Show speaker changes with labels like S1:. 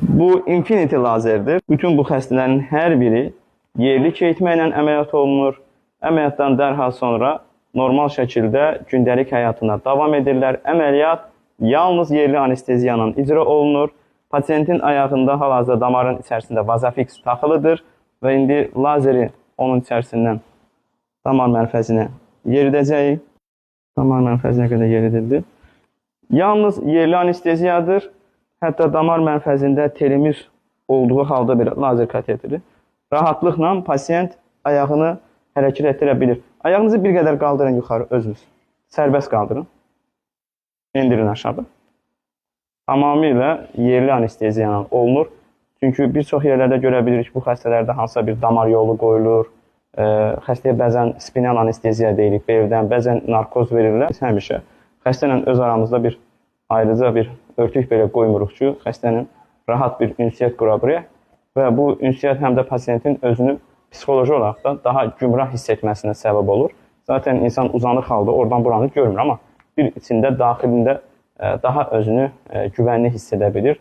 S1: Bu Infinity lazerdir. Bütün bu xəstələrin hər biri yerli keyitmə ilə əməliyyat olunur. Əməliyyatdan dərhal sonra normal şəkildə gündəlik həyatına davam edirlər. Əməliyyat yalnız yerli anesteziyanla icra olunur. Pasiyentin ayağında hal-hazırda damarın içərisində Vazafiks taxılıdır və indi lazeri onun içərisindən damar mənfəzinə yeridəcəyik. Damar mənfəzinə qədər yeridildi. Yalnız yerli anesteziyadır. Hətta damar mənfəzində telimiz olduğu halda belə lazer kateteri rahatlıqla pasiyent ayağını hərəkət etdirə bilir. Ayağınızı bir qədər qaldırın yuxarı özünüz. Sərbəst qaldırın. İndirin aşağı. Tamamilə yerli anesteziyanla olunur. Çünki bir çox yerlərdə görə bilirik bu xəstələrdə hansısa bir damar yolu qoyulur. Xəstəyə bəzən spinal anesteziya deyirik beldən, bəzən narkoz verirlər. Həmişə xəstə ilə öz aramızda bir ayrıca bir örtük belə qoymuruq ki, xəstənin rahat bir ünsiyyət qura bilək və bu ünsiyyət həm də pasiyentin özünü psixoloji olaraq da daha gümrah hiss etməsinə səbəb olur. Zaten insan uzanıq halda oradan buranı görmür, amma bir içində, daxilində daha özünü güvənli hiss edə bilir.